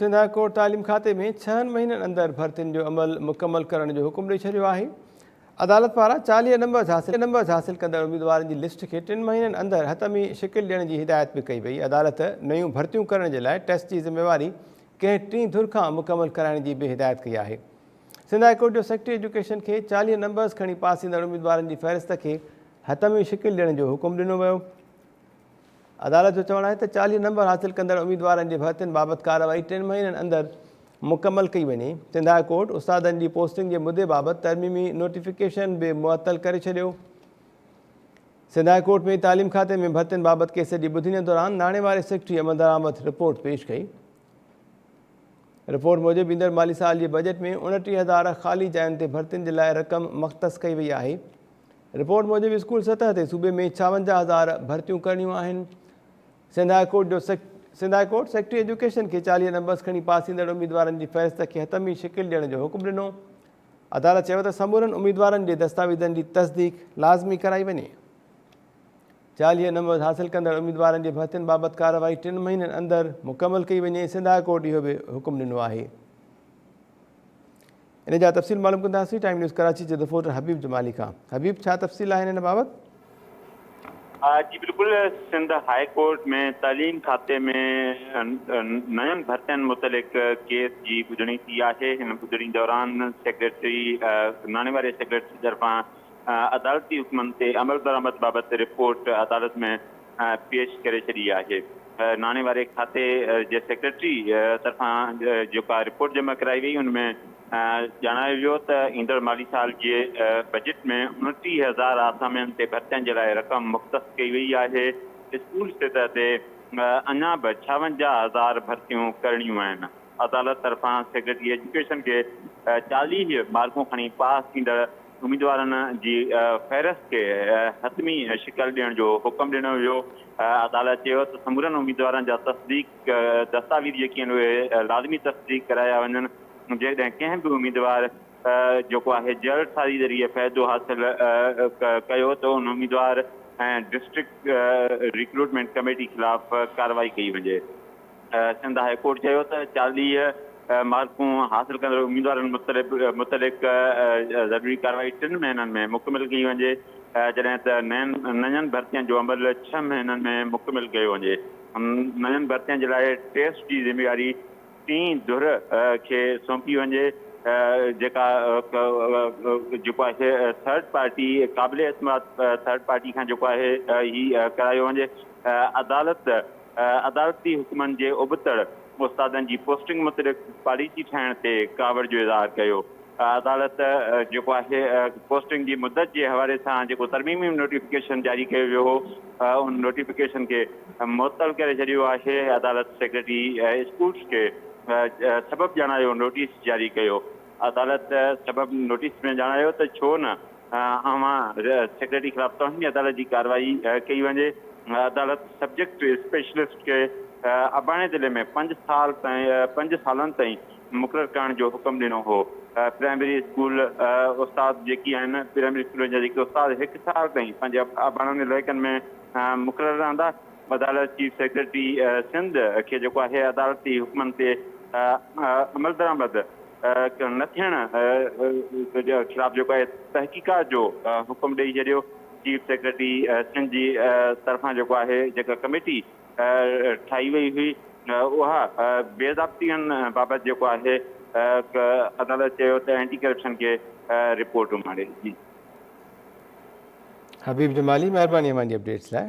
Sindh high court तालीम खाते में 6 महीननि अंदरि भर्तियुनि जो अमल मुकमल करण जो हुकुम ॾेई छॾियो आहे। अदालत पारां 40 नंबर्स हासिल कंदड़ उम्मीदवारनि जी लिस्ट खे 3 महीननि अंदरि हथमी शिकिल ॾियण जी हिदायत बि कई वई। अदालत नयूं भर्तियूं करण जे लाइ टेस्ट जी ज़िम्मेवारी कंहिं टीं धुर खां मुकमल कराइण जी बि हिदायत कई आहे। सिंध हाई कोर्ट जो सेक्रेटरी एजुकेशन खे 40 नंबर्स खणी पास ईंदड़ उम्मीदवारनि जी फ़हिरिस्त खे हथमी शिकिल ॾियण जो हुकुम ॾिनो वियो। अदालत जो चवणु आहे त 40 नंबर हासिल कंदड़ उम्मीदवारनि जे भर्तियुनि बाबति कार्रवाई 3 महीननि अंदरि मुकमल कई वञे। सिंध हाई कोर्ट उस्तादनि जी पोस्टिंग जे मुदे बाबति तरमीमी नोटिफिकेशन बि मुअतल करे छॾियो। सिंध हाई कोर्ट में तालीम खाते में भर्तियुनि बाबति केस जी ॿुधणी दौरान नाणे वारे सेक्रेटरी अमदार अहमद रिपोर्ट पेश कई। रिपोर्ट मूजिबि ईंदड़ माली साल जे बजट में 29,000 ख़ाली जायुनि ते भर्तियुनि जे लाइ रक़म मख़्तस कई वई आहे। रिपोर्ट मूजिबि स्कूल सतह ते सूबे में 56,000 भर्तियूं करणियूं आहिनि। Sindh high court secretary education खे 40 नंबर्स खणी पास ईंदड़ उम्मीदवारनि जी फ़हिरिस्त खे हथमी शिकिल ॾियण जो हुकुम ॾिनो। अदालत चयो त समूरनि उम्मीदवारनि जे दस्तावेज़नि जी तस्दीक लाज़मी कराई वञे। 40 नंबर्स हासिल कंदड़ उम्मीदवारनि जे भर्तियुनि बाबति कार्रवाई 3 महीननि अंदरि मुकमल कई वञे। सिंध हाई कोर्ट इहो बि हुकुम ॾिनो आहे। इन जा तफ़सील मालूम कंदासीं टाइम न्यूज़ कराची जे रिपोर्टर हबीब जमाली खां। हबीब, छा तफ़सील आहिनि हिन बाबति? जी बिल्कुल, सिंध हाई कोर्ट में तालीम खाते में नयन भर्तियन मुतलिक केस की ॿुधणी थी आहे। हिन ॿुधणी दौरान सेक्रेटरी नाणे वारे सेक्रेटरी तरफ़ां अदालती हुक्मनि ते अमल दरामद बाबति रिपोर्ट अदालत में पेश करे छॾी आहे। नाणे वारे खाते जे सेक्रेटरी तरफ़ां जेका रिपोर्ट जमा कराई वई उनमें ॼाणायो वियो त ईंदड़ माली साल जे बजट में 29,000 आसामियुनि ते भर्तियुनि जे लाइ रक़म मुख़्तस कई वई आहे। स्कूल सतह ते अञा बि 56,000 भर्तियूं करणियूं आहिनि। अदालत तरफ़ां सेक्रेटरी एजुकेशन खे 40 मार्कूं खणी पास ईंदड़ उम्मीदवारनि जी फ़हिरिस्त खे हथमी शिकल ॾियण जो हुकुम ॾिनो वियो। अदालत चयो त समूरनि उम्मीदवारनि जा दस्तावेज़ जेके आहिनि उहे लाज़मी तस्दीक कराया वञनि। जेकॾहिं कंहिं बि उम्मीदवार जेको आहे जलसाज़ी ज़रिए फ़ाइदो हासिल कयो त उन उम्मीदवार ऐं डिस्ट्रिक्ट रिक्रूटमेंट कमेटी ख़िलाफ़ कार्रवाई कई वञे। सिंध हाई कोर्ट चयो त 40 मार्कूं हासिल कंदड़ उम्मीदवारनि मुतलिक़ ज़रूरी कार्रवाई 3 महीननि में मुकमिल कई वञे, जॾहिं त नयनि भर्तियुनि जो अमल 6 महीननि में मुकमिल कयो वञे। नयनि भर्तियुनि जे लाइ टेस्ट जी ज़िम्मेवारी टीं धुर खे सौंपी वञे, जेका जेको आहे थर्ड पार्टी क़ाबिल एतमाद थर्ड पार्टी खां जेको आहे ही करायो वञे। अदालती हुकुमनि जे उबतड़ उस्तादनि जी पोस्टिंग मुतलिक़ पॉलिसी ठाहिण ते कावड़ जो इज़हार कयो। अदालत जेको आहे पोस्टिंग जी मुदत जे हवाले सां जेको तरमीमी नोटिफिकेशन जारी कयो वियो हो उन नोटिफिकेशन खे मुअतल करे छॾियो आहे। अदालत सेक्रेटरी स्कूल्स खे सबबु ॼाणायो नोटिस जारी कयो। अदालत सबबु नोटिस में ॼाणायो त छो न सेक्रेटरी ख़िलाफ़ तौहीनी अदालत जी कार्रवाई कई वञे। अदालत सब्जेक्ट स्पेशलिस्ट खे अबाणे ज़िले में 5 सालनि ताईं मुक़ररु करण जो हुकुम ॾिनो हो। प्राइमरी स्कूल उस्ताद जेकी आहिनि, प्राइमरी स्कूल जा जेके उस्ताद 1 साल ताईं पंहिंजे अबाणनि इलाइक़नि में मुक़ररु रहंदा। अदालत चीफ सेक्रेटरी सिंध खे जेको आहे अदालती हुकुमनि ते अमल दरामद न थियण ख़िलाफ़ जेको आहे तहक़ीक़ात जो हुकुम ॾेई छॾियो। चीफ सेक्रेटरी सिंध जी तरफ़ां जेको आहे जेका कमेटी ठाही वई हुई उहा बेज़ाब्तियुनि बाबति जेको आहे अदालत चयो त एंटी करप्शन खे रिपोर्ट मारे। हबीब जमाली, महिरबानी अमांजी अपडेट्स लाइ।